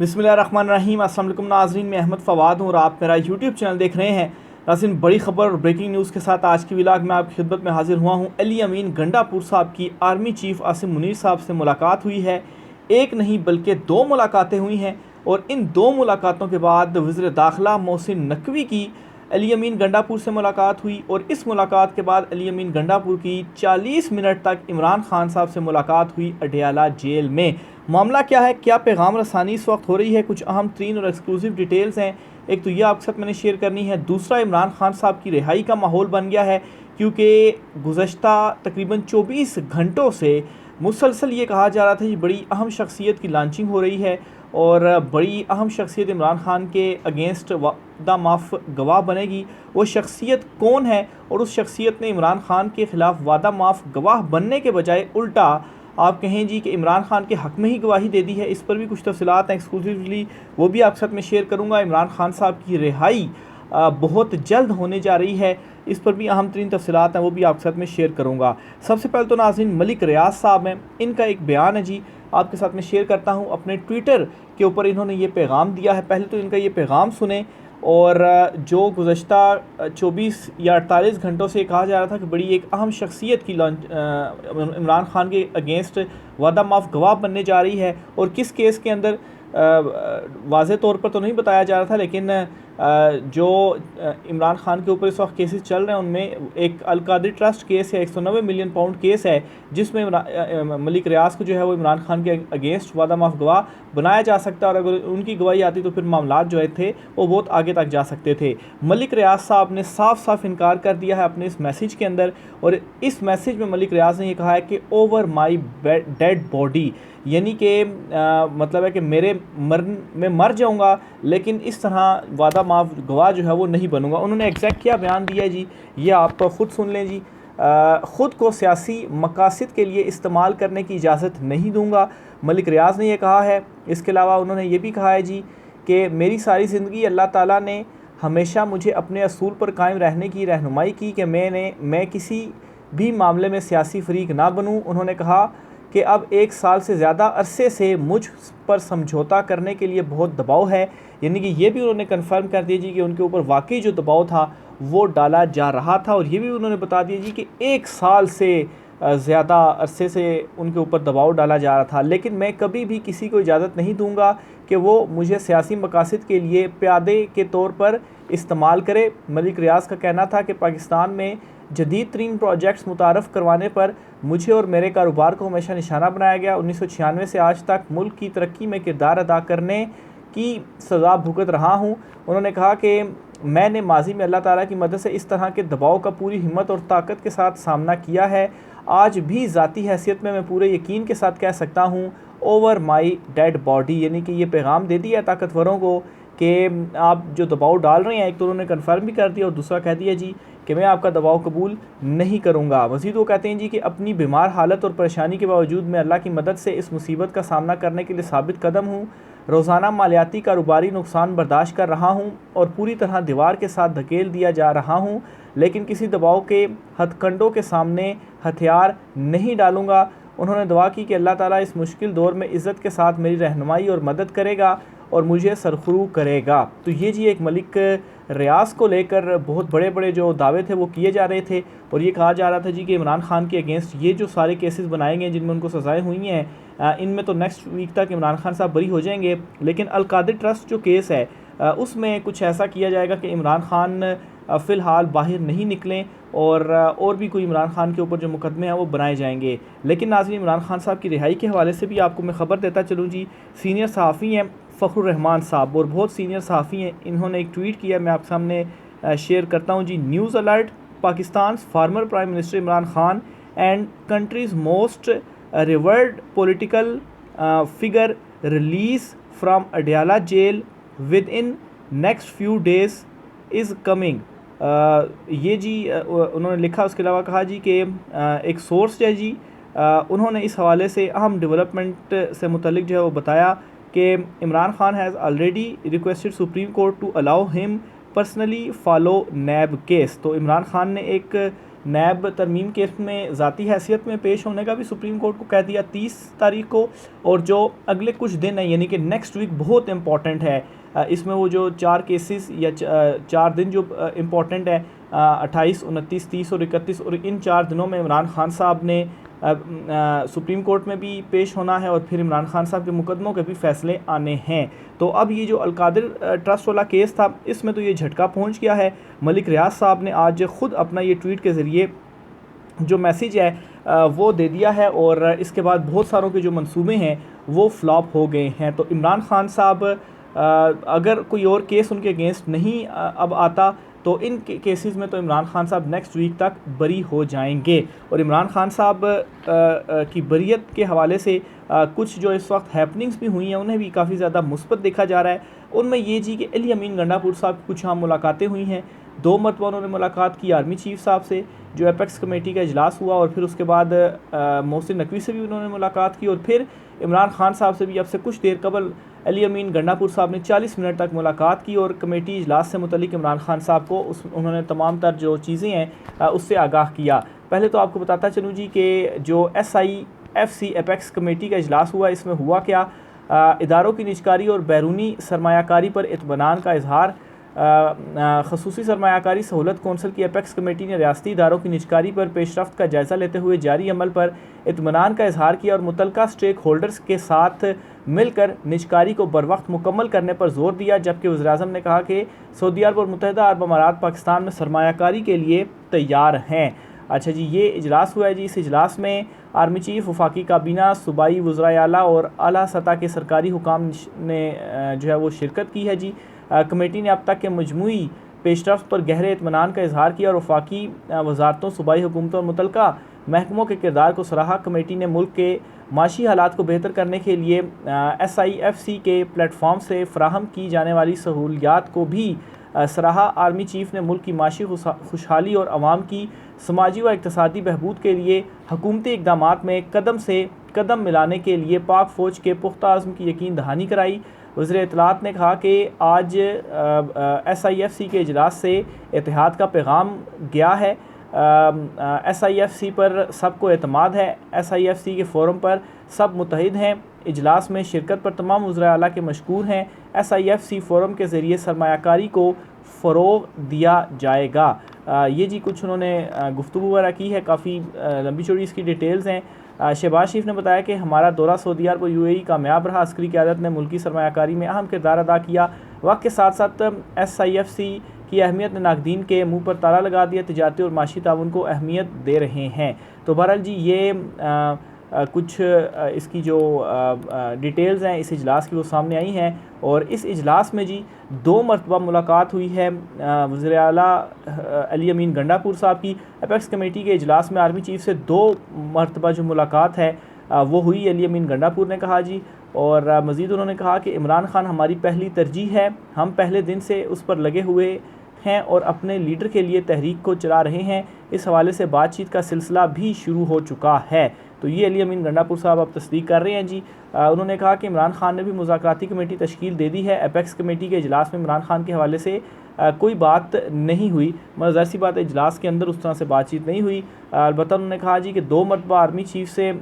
बिस्मिल्लाहिर्रहमानिर्रहीम। अस्सलाम वालेकुम नाज़रीन, मैं अहमद फ़वाद हूँ और आप मेरा यूट्यूब चैनल देख रहे हैं। नाज़रीन, बड़ी खबर और ब्रेकिंग न्यूज़ के साथ आज की व्लॉग में आपकी खिदमत में हाजिर हुआ हूँ। अली अमीन गंडापुर साहब की आर्मी चीफ आसिम मुनीर साहब से मुलाकात हुई है। एक नहीं बल्कि दो मुलाकातें हुई हैं और इन दो मुलाकातों के बाद वज़ीर दाखिला मोहसिन नकवी की अली अमीन गंडापुर से मुलाकात हुई और इस मुलाकात के बाद अली अमीन गंडापुर की 40 मिनट तक इमरान खान साहब से मुलाकात हुई अडयाला जेल में। मामला क्या है, क्या पैगाम रसानी इस वक्त हो रही है, कुछ अहम तरीन और एक्सक्लूसिव डिटेल्स हैं। एक तो ये आपके साथ मैंने शेयर करनी है। दूसरा, इमरान खान साहब की रिहाई का माहौल बन गया है क्योंकि गुज़श्ता तकरीबन 24 घंटों से मुसलसल ये कहा जा रहा था कि बड़ी अहम शख्सियत की लॉन्चिंग हो रही है और बड़ी अहम शख्सियत इमरान खान के अगेंस्ट वादा माफ़ गवाह बनेगी। वो शख्सियत कौन है? और उस शख्सियत ने इमरान खान के ख़िलाफ़ वादा माफ़ गवाह बनने के बजाय उल्टा आप कहें जी कि इमरान खान के हक़ में ही गवाही दे दी है। इस पर भी कुछ तफ़सीलात हैं एक्सक्लूसिवली, वो भी आपके साथ मैं शेयर करूँगा। इमरान खान साहब की रिहाई बहुत जल्द होने जा रही है, इस पर भी अहम तरीन तफ़सीलात हैं, वो भी आपके साथ मैं शेयर करूँगा। सबसे पहले तो नाज़रीन, मलिक रियाज साहब हैं, इनका एक बयान है जी, आपके साथ मैं शेयर करता हूँ। अपने ट्विटर के ऊपर इन्होंने ये पैगाम दिया है। पहले तो इनका ये पैगाम सुने। और जो गुज़श्ता 24 या 48 घंटों से कहा जा रहा था कि बड़ी एक अहम शख्सियत की इमरान खान के अगेंस्ट वादा माफ़ गवाह बनने जा रही है और किस केस के अंदर वाज़े तौर पर तो नहीं बताया जा रहा था, लेकिन जो इमरान खान के ऊपर इस वक्त केसेस चल रहे हैं उनमें एक अलकादरी ट्रस्ट केस है, 190 मिलियन पाउंड केस है, जिसमें मलिक रियाज को जो है वो इमरान खान के अगेंस्ट वादा माफ़ गवाह बनाया जा सकता है और अगर उनकी गवाही आती तो फिर मामला जो थे वो बहुत आगे तक जा सकते थे। मलिक रियाज साहब ने साफ साफ इनकार कर दिया है अपने इस मैसेज के अंदर और इस मैसेज में मलिक रियाज ने यह कहा है कि ओवर माई डेड बॉडी, यानी कि मतलब है कि मैं मर जाऊंगा लेकिन इस तरह वादा माफ़ गवाह जो है वो नहीं बनूंगा। उन्होंने एग्जैक्ट क्या बयान दिया है जी, ये आप ख़ुद सुन लें जी। ख़ुद को सियासी मकासद के लिए इस्तेमाल करने की इजाज़त नहीं दूंगा, मलिक रियाज ने यह कहा है। इसके अलावा उन्होंने ये भी कहा है जी कि मेरी सारी ज़िंदगी अल्लाह ताला ने हमेशा मुझे अपने असूल पर कायम रहने की रहनुमाई की कि मैं किसी भी मामले में सियासी फ़रीक ना बनूँ। उन्होंने कहा कि अब 1 साल से ज़्यादा अरसे से मुझ पर समझौता करने के लिए बहुत दबाव है, यानी कि ये भी उन्होंने कन्फर्म कर दिया जी कि उनके ऊपर वाकई जो दबाव था वो डाला जा रहा था। और ये भी उन्होंने बता दिया जी कि 1 साल से ज़्यादा अरसे से उनके ऊपर दबाव डाला जा रहा था, लेकिन मैं कभी भी किसी को इजाज़त नहीं दूंगा कि वो मुझे सियासी मकासद के लिए प्यादे के तौर पर इस्तेमाल करे। मलिक रियाज का कहना था कि पाकिस्तान में जदीद तरीन प्रोजेक्ट्स मुतारफ़ करवाने पर मुझे और मेरे कारोबार को हमेशा निशाना बनाया गया। 1996 से आज तक मुल्क की तरक्की में किरदार अदा करने की सज़ा भुगत रहा हूँ। उन्होंने कहा कि मैंने माजी में अल्लाह ताला की मदद से इस तरह के दबाव का पूरी हिम्मत और ताकत के साथ सामना किया है। आज भी ज़ाती हैसियत में मैं पूरे यकीन के साथ कह सकता हूँ ओवर माई डेड बॉडी, यानी कि ये पैगाम दे दिया ताकतवरों को कि आप जो दबाव डाल रहे हैं, एक तो उन्होंने कन्फर्म भी कर दिया और दूसरा कह दिया जी कि मैं आपका दबाव कबूल नहीं करूंगा। मज़ीद वो कहते हैं जी कि अपनी बीमार हालत और परेशानी के बावजूद मैं अल्लाह की मदद से इस मुसीबत का सामना करने के लिए साबित कदम हूँ। रोज़ाना मालियाती कारोबारी नुकसान बर्दाश्त कर रहा हूँ और पूरी तरह दीवार के साथ धकेल दिया जा रहा हूँ, लेकिन किसी दबाव के हथकंडों के सामने हथियार नहीं डालूंगा। उन्होंने दुआ की कि अल्लाह ताला इस मुश्किल दौर में इज़्ज़त के साथ मेरी रहनुमाई और मदद करेगा और मुझे सरखरू करेगा। तो ये जी एक मलिक रियाज को लेकर बहुत बड़े बड़े जो दावे थे वो किए जा रहे थे और ये कहा जा रहा था जी कि इमरान खान के अगेंस्ट ये जो सारे केसेस बनाए गए जिनमें उनको सज़ाएं हुई हैं, इनमें तो नेक्स्ट वीक तक इमरान खान साहब बरी हो जाएंगे, लेकिन अलकादरी ट्रस्ट जो केस है उसमें कुछ ऐसा किया जाएगा कि इमरान खान फ़िलहाल बाहर नहीं निकलें और भी कोई इमरान खान के ऊपर जो मुकदमे हैं वो बनाए जाएंगे। लेकिन नाज़रीन, इमरान खान साहब की रिहाई के हवाले से भी आपको मैं ख़बर देता चलूँ जी। सीनियर सहाफ़ी हैं फ़खरुर रहमान साहब और बहुत सीनियर सहाफ़ी हैं, इन्होंने एक ट्वीट किया, मैं आपके सामने शेयर करता हूँ जी। News alert, Pakistan former prime minister Imran Khan and country's most revered political figure release from Adiala jail within next few days is coming. ये जी उन्होंने लिखा। उसके अलावा कहा जी कि एक सोर्स है जी, उन्होंने इस हवाले से अहम डेवलपमेंट से मुतल्लिक जो है वो बताया कि Imran Khan has already requested supreme court to allow him personally follow NAB case. तो इमरान खान ने एक नैब तरमीम केस में ज़ाती हैसियत में पेश होने का भी सुप्रीम कोर्ट को कह दिया 30 तारीख को। और जो अगले कुछ दिन है यानी कि नेक्स्ट वीक बहुत इम्पॉर्टेंट है। इसमें वो जो 4 केसेस या 4 दिन जो इम्पॉर्टेंट है 28, 29, 30 और 31, और इन 4 दिनों में इमरान खान साहब ने सुप्रीम कोर्ट में भी पेश होना है और फिर इमरान खान साहब के मुकदमों के भी फैसले आने हैं। तो अब ये जो अलकादिर ट्रस्ट वाला केस था इसमें तो ये झटका पहुंच गया है। मलिक रियाज साहब ने आज खुद अपना ये ट्वीट के ज़रिए जो मैसेज है वो दे दिया है और इसके बाद बहुत सारों के जो मंसूबे हैं वो फ्लॉप हो गए हैं। तो इमरान खान साहब अगर कोई और केस उनके अगेंस्ट नहीं अब आता तो इन केसेस में तो इमरान खान साहब नेक्स्ट वीक तक बरी हो जाएंगे। और इमरान खान साहब की बरियत के हवाले से कुछ जो इस वक्त हैपनिंग्स भी हुई हैं उन्हें भी काफ़ी ज़्यादा मुस्बत देखा जा रहा है। उनमें ये जी कि अली अमीन गंडापुर साहब की कुछ हम मुलाकातें हुई हैं। 2 मरतबा उन्होंने मुलाकात की आर्मी चीफ साहब से जो एपेक्स कमेटी का इजलास हुआ, और फिर उसके बाद मोहसिन नकवी से भी उन्होंने मुलाकात की, और फिर इमरान खान साहब से भी अब से कुछ देर कबल अली अमीन गंडापुर साहब ने 40 मिनट तक मुलाकात की और कमेटी इजलास से मुतल्लिक इमरान खान साहब को उन्होंने तमाम तर जो चीज़ें हैं उससे आगाह किया। पहले तो आपको बताता चलूँ जी कि जो SIFC एपेक्स कमेटी का इजलास हुआ इसमें हुआ क्या, इदारों की निजकारी और बैरूनी सरमायाकारी पर इत्मीनान का इजहार। खसूसी सरमायाकारी सहूलत कौंसल की एपेक्स कमेटी ने रियासती इदारों की निजकारी पर पेशरफ्त का जायज़ा लेते हुए जारी अमल पर इत्मीनान का इजहार किया और मुतल्लिका स्टेक होल्डर्स के साथ मिलकर निजकारी को बर वक्त मुकम्मल करने पर जोर दिया। जबकि वज़ीर-ए-आज़म ने कहा कि सऊदी अरब और मुत्तहिदा अरब अमारात पाकिस्तान में सरमायाकारी के लिए तैयार हैं। अच्छा जी, ये इजलास हुआ है जी। इस इजलास में आर्मी चीफ, वफाकी काबीना, सूबाई वज़राए आला और आला सतह के सरकारी हुकाम ने जो है वो शिरकत की है जी। कमेटी ने अब तक के मजमूई पेशरफ्त पर गहरे इत्मीनान का इजहार किया और वफाकी वजारतों, सूबाई हुकूमतों और मुतल्लिका महकमों के किरदार को सराहा। कमेटी ने मुल्क के माशी हालात को बेहतर करने के लिए SIFC के प्लेटफॉर्म से फ़राहम की जाने वाली सहूलियात को भी सराहा। आर्मी चीफ ने मुल्क की माशी खुशहाली और आवाम की समाजी व इक़्तिसादी बहबूद के लिए हुकूमती इक़दामात में कदम से कदम मिलाने के लिए पाक फ़ौज के पुख्ता अज़्म की यकीन दहानी कराई। वज़ीर इत्तलात ने कहा कि आज SIFC के इजलास से इत्तेहाद का पैगाम गया है। SIFC पर सबको एतमाद है। SIFC के फ़ोरम पर सब मुत्तहिद हैं। इजलास में शिरकत पर तमाम वज़राए आला के मशकूर हैं। SIFC फ़ोरम के ज़रिए सरमायाकारी को फ़रोग़ दिया जाएगा। ये जी कुछ उन्होंने गुफ्तगू वगैरह की है, काफ़ी लंबी चौड़ी इसकी डिटेल्स हैं। शहबाज शरीफ ने बताया कि हमारा दौरा सऊदी अरब और UAE कामयाब रहा। अस्करी क़यादत ने मुल्की सरमायाकारी में अहम किरदार अदा किया। वक्त के साथ साथ SIFC की अहमियत ने नाकदीन के मुँह पर ताला लगा दिया। तिजारती और माशी ताउन को अहमियत दे रहे हैं। तो बहरहाल जी ये कुछ इसकी जो डिटेल्स हैं इस इजलास की वो सामने आई हैं। और इस इजलास में जी 2 मरतबा मुलाकात हुई है वज़ीर आला अली अमीन गंडापुर साहब की। एपेक्स कमेटी के इजलास में आर्मी चीफ से 2 मरतबा जो मुलाकात है वो हुई, अली अमीन गंडापुर ने कहा जी। और मज़ीद उन्होंने कहा कि इमरान खान हमारी पहली तरजीह है, हम पहले दिन से उस पर लगे हुए हैं और अपने लीडर के लिए तहरीक को चला रहे हैं। इस हवाले से बातचीत का सिलसिला भी शुरू हो चुका है। तो ये अली अमीन गंडापुर साहब अब तस्दीक कर रहे हैं जी। उन्होंने कहा कि इमरान खान ने भी मुज़ाकराती कमेटी तश्कील दे दी है। एपेक्स कमेटी के इजलास में इमरान खान के हवाले से कोई बात नहीं हुई, मगर ज़ाहिर सी बात है इजलास के अंदर उस तरह से बातचीत नहीं हुई। अलबत्ता उन्होंने कहा जी कि 2 मरतबा आर्मी चीफ से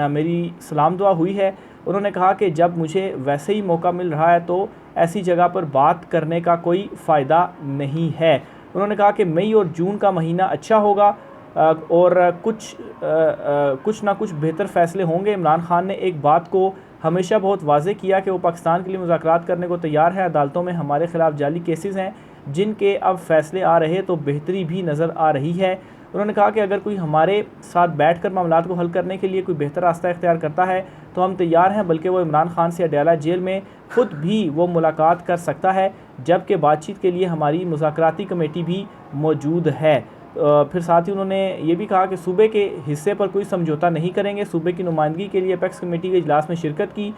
मेरी सलाम दुआ हुई है। उन्होंने कहा कि जब मुझे वैसे ही मौका मिल रहा है तो ऐसी जगह पर बात करने का कोई फ़ायदा नहीं है। उन्होंने कहा कि मई और जून का महीना अच्छा होगा और कुछ ना कुछ बेहतर फ़ैसले होंगे। इमरान खान ने एक बात को हमेशा बहुत वाज़े किया कि वो पाकिस्तान के लिए मुज़ाकरात करने को तैयार है। अदालतों में हमारे ख़िलाफ़ जाली केसेस हैं जिनके अब फ़ैसले आ रहे तो बेहतरी भी नज़र आ रही है। उन्होंने कहा कि अगर कोई हमारे साथ बैठकर मामलात को हल करने के लिए कोई बेहतर रास्ता इख्तियार करता है तो हम तैयार हैं, बल्कि वो इमरान खान से अडयाला जेल में ख़ुद भी वो मुलाकात कर सकता है, जबकि बातचीत के लिए हमारी मुज़ाकराती कमेटी भी मौजूद है। फिर साथ ही उन्होंने ये भी कहा कि सूबे के हिस्से पर कोई समझौता नहीं करेंगे। सूबे की नुमाइंदगी के लिए एपेक्स कमेटी के इजलास में शिरकत की।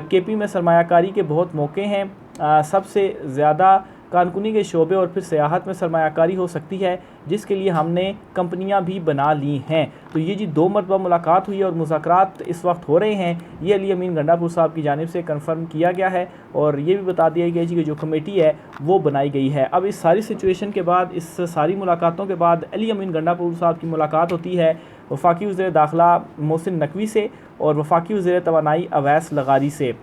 KP में सरमायाकारी के बहुत मौके हैं। सबसे ज़्यादा कारकुनी के शोबे और फिर सियाहत में सरमायाकारी हो सकती है, जिसके लिए हमने कंपनियां भी बना ली हैं। तो ये जी 2 मरतबा मुलाकात हुई है और मुज़ाकरात इस वक्त हो रहे हैं। ये अली अमीन गंडापुर साहब की जानिब से कन्फर्म किया गया है और ये भी बता दिया गया जी कि जो कमेटी है वो बनाई गई है। अब इस सारी सिचुएशन के बाद, इस सारी मुलाकातों के बाद अली अमीन गंडापुर साहब की मुलाकात होती है वफाकी वज़ीर दाखिला मोहसिन नकवी से और वफाकी वज़ीर तवानाई अवैस लगारी से।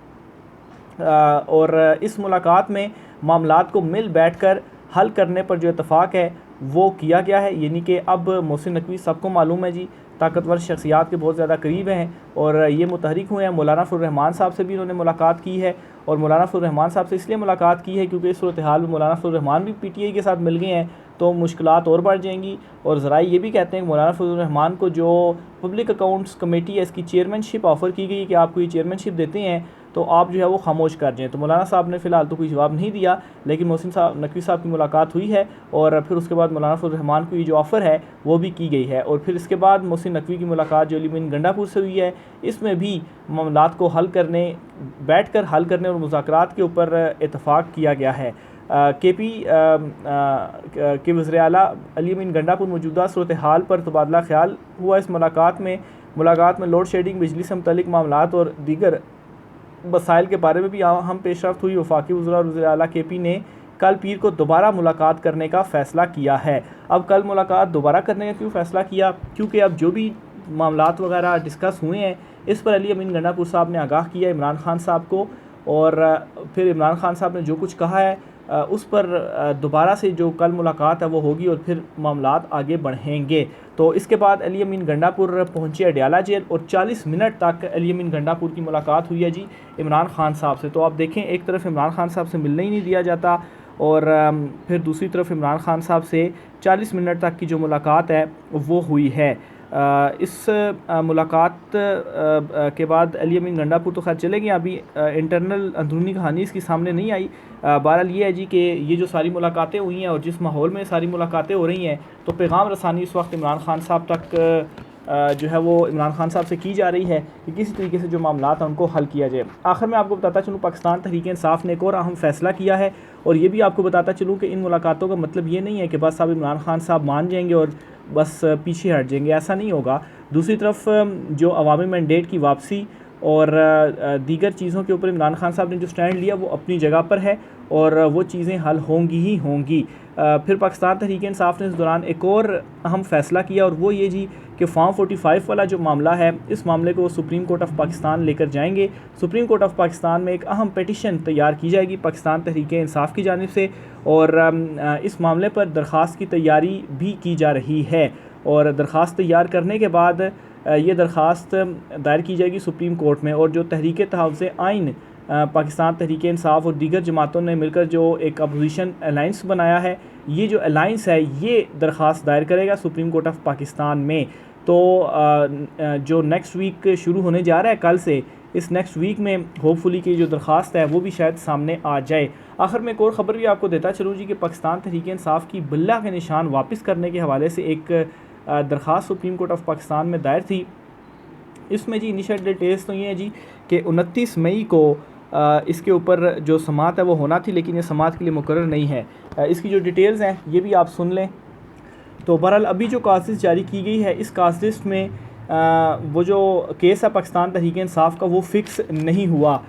और इस मुलाकात में मामलात को मिल बैठ कर हल करने पर जो इतफ़ाक़ है वो किया गया है। यानी कि अब मोहसिन नकवी सबको मालूम है जी, ताकतवर शख्सियात के बहुत ज़्यादा करीब हैं और ये मुतहरिक हुए हैं। मौलाना फजल-उर-रहमान साहब से भी उन्होंने मुलाकात की है और मौलाना फजल-उर-रहमान साहब से इसलिए मुलाकात की है क्योंकि इस सूरत हाल में मौलाना फजल-उर-रहमान भी PTI के साथ मिल गए हैं तो मुश्किलात और बढ़ जाएंगी। और ज़राए ये भी कहते हैं कि मौलाना फजल-उर-रहमान को जो पब्लिक अकाउंट्स कमेटी है इसकी चेयरमैनशिप ऑफ़र की गई कि आपको ये चेयरमैनशिप देते हैं तो आप जो है वो खामोश कर जाएँ। तो मौलाना साहब ने फ़िलहाल तो कोई जवाब नहीं दिया, लेकिन मोहसिन साहब नकवी साहब की मुलाकात हुई है और फिर उसके बाद मौलाना फजल-उर-रहमान को ये जो ऑफ़र है वो भी की गई है। और फिर इसके बाद मोहसिन नकवी की मुलाकात जो अली अमीन गंडापुर से हुई है, इसमें भी मामलात को हल करने, बैठ कर हल करने और मुज़ाकरात के ऊपर इतफ़ाक़ किया गया है। KP के वज़ीर आला अली अमीन गंडापुर मौजूदा सूरत हाल पर तबादला ख्याल हुआ। इस मुलाकात में लोड शेडिंग, बिजली से मुतल्लिक़ मामलात और दीगर मसाइल के बारे में भी हम पेशरफ्त हुई। वफाकी वज़ीर और वज़ीर आला KP ने कल पीर को दोबारा मुलाकात करने का फ़ैसला किया है। अब कल मुलाकात दोबारा करने का क्यों फ़ैसला किया? क्योंकि अब जो भी मामलात वगैरह डिस्कस हुए हैं इस पर अली अमीन गंडापुर साहब ने आगाह किया इमरान खान साहब को और फिर इमरान खान साहब ने जो कुछ कहा है उस पर दोबारा से जो कल मुलाकात है वो होगी और फिर मामलात आगे बढ़ेंगे। तो इसके बाद अली अमीन गंडापुर पहुंचे अडयाला जेल और 40 मिनट तक अली अमीन गंडापुर की मुलाकात हुई है जी इमरान खान साहब से। तो आप देखें, एक तरफ इमरान खान साहब से मिलने ही नहीं दिया जाता और फिर दूसरी तरफ इमरान खान साहब से 40 मिनट तक की जो मुलाकात है वो हुई है। इस मुलाकात के बाद अली अमीन गंडापुर तो खैर चले गए, अभी इंटरनल अंदरूनी कहानी इसकी सामने नहीं आई। बहरहाल ये है जी कि ये जो सारी मुलाकातें हुई हैं और जिस माहौल में सारी मुलाकातें हो रही हैं तो पैगाम रसानी इस वक्त इमरान खान साहब तक जो है वो इमरान खान साहब से की जा रही है कि किसी तरीके से जो मामलात हैं उनको हल किया जाए। आखिर में आपको बताता चलूँ, पाकिस्तान तहरीक इंसाफ ने एक और अहम फ़ैसला किया है और ये भी आपको बताता चलूँ कि इन मुलाकातों का मतलब ये नहीं है कि बस अब इमरान खान साहब मान जाएंगे और बस पीछे हट जाएंगे, ऐसा नहीं होगा। दूसरी तरफ जो अवामी मैंडेट की वापसी और दीगर चीज़ों के ऊपर इमरान खान साहब ने जो स्टैंड लिया वो अपनी जगह पर है और वो चीज़ें हल होंगी ही होंगी। फिर पाकिस्तान तहरीक इंसाफ ने इस दौरान एक और अहम फ़ैसला किया और वो ये जी कि फॉर्म 45 वाला जो मामला है इस मामले को सुप्रीम कोर्ट ऑफ पाकिस्तान लेकर जाएंगे। सुप्रीम कोर्ट ऑफ पाकिस्तान में एक अहम पिटीशन तैयार की जाएगी पाकिस्तान तहरीक इंसाफ की जानिब से और इस मामले पर दरख्वास्त की तैयारी भी की जा रही है और दरख्वास्त तैयार करने के बाद ये दरख्वास्त दायर की जाएगी सुप्रीम कोर्ट में। और जो तहरीक तहफ़्फ़ुज़ आइन पाकिस्तान तहरीक इंसाफ और दीगर जमातों ने मिलकर जो एक अपोजिशन अलाइंस बनाया है, ये जो अलाइंस है ये दरख्वास्त दायर करेगा सुप्रीम कोर्ट ऑफ पाकिस्तान में। तो जो नेक्स्ट वीक शुरू होने जा रहा है कल से, इस नेक्स्ट वीक में होपफुली की जो दरख्वास्त है वो भी शायद सामने आ जाए। आखिर में एक और ख़बर भी आपको देता चलूँ जी कि पाकिस्तान तहरीक इंसाफ की बिल्ला के निशान वापस करने के हवाले से एक दरख्वास्त सुप्रीम कोर्ट ऑफ पाकिस्तान में दायर थी। इसमें जी इनिशियल डिटेल्स तो ये है जी कि 29 मई को इसके ऊपर जो समात है वो होना थी, लेकिन ये समात के लिए मुकर्रर नहीं है। इसकी जो डिटेल्स हैं ये भी आप सुन लें। तो बहरहाल अभी जो कास्ट लिस्ट जारी की गई है, इस कास्ट लिस्ट में वो जो केस है पाकिस्तान तहरीक इंसाफ का वो फ़िक्स नहीं हुआ।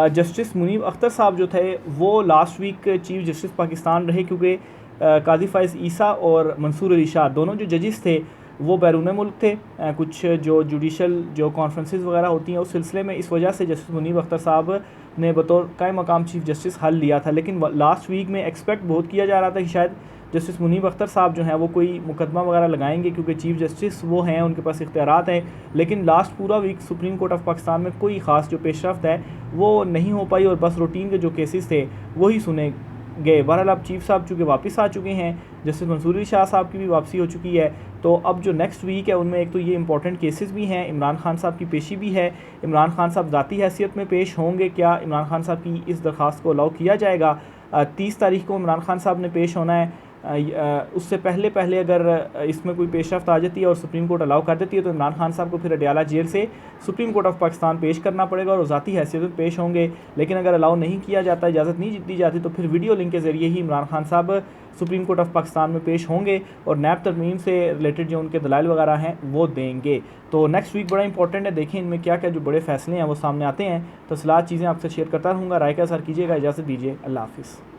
जस्टिस मुनीब अख्तर साहब जो थे वो last week chief justice Pakistan रहे, क्योंकि काजी फ़ाइज़ ईसा और मंसूर अली शाह दोनों जो जजेस थे वो बैरून मुल्क थे। कुछ जो जुडिशल जो कॉन्फ्रेंसेस वगैरह होती हैं उस सिलसिले में, इस वजह से जस्टिस मुनीब अख्तर साहब ने बतौर कायम मकाम चीफ जस्टिस हल लिया था। लेकिन लास्ट वीक में एक्सपेक्ट बहुत किया जा रहा था कि शायद जस्टिस मुनीब अख्तर साहब जो हैं वो कोई मुकदमा वगैरह लगाएंगे, क्योंकि चीफ जस्टिस वो हैं, उनके पास इख्तियारात हैं। लेकिन लास्ट पूरा week supreme court of Pakistan में कोई ख़ास जो पेशरफ्त है वो नहीं हो पाई और बस रूटीन के जो केसेस थे वही सुने गए। बहरहाल अब चीफ साहब चूँकि वापस आ चुके हैं, जस्टिस मंसूर अली शाह साहब की भी वापसी हो चुकी है, तो अब जो नेक्स्ट वीक है उनमें एक तो ये इंपॉर्टेंट केसेस भी हैं, इमरान खान साहब की पेशी भी है। इमरान खान साहब ज़ाती हैसियत में पेश होंगे, क्या इमरान खान साहब की इस दरख्वास्त को अलाउ किया जाएगा? 30 तारीख को इमरान खान साहब ने पेश होना है उससे पहले अगर इसमें कोई पेशरफ्त आ जाती है और सुप्रीम कोर्ट अलाउ कर देती है तो इमरान खान साहब को फिर अडयाला जेल से सुप्रीम कोर्ट ऑफ पाकिस्तान पेश करना पड़ेगा और ज़ाती हैसियत में पेश होंगे। लेकिन अगर अलाउ नहीं किया जाता, इजाज़त नहीं दी जाती, तो फिर वीडियो लिंक के ज़रिए ही इमरान खान साहब सुप्रीम कोर्ट ऑफ पाकिस्तान में पेश होंगे और नैब तरमीम से रिलेटेड जो उनके दलाइल वगैरह हैं वो देंगे। तो नेक्स्ट वीक बड़ा इंपॉर्टेंट है, देखें इनमें क्या क्या जो बड़े फैसले हैं वो सामने आते हैं। तो सलाह चीज़ें आपसे शेयर करता रहूँगा। राय का असर कीजिएगा। इजाज़त दीजिए। अल्लाह हाफिज़।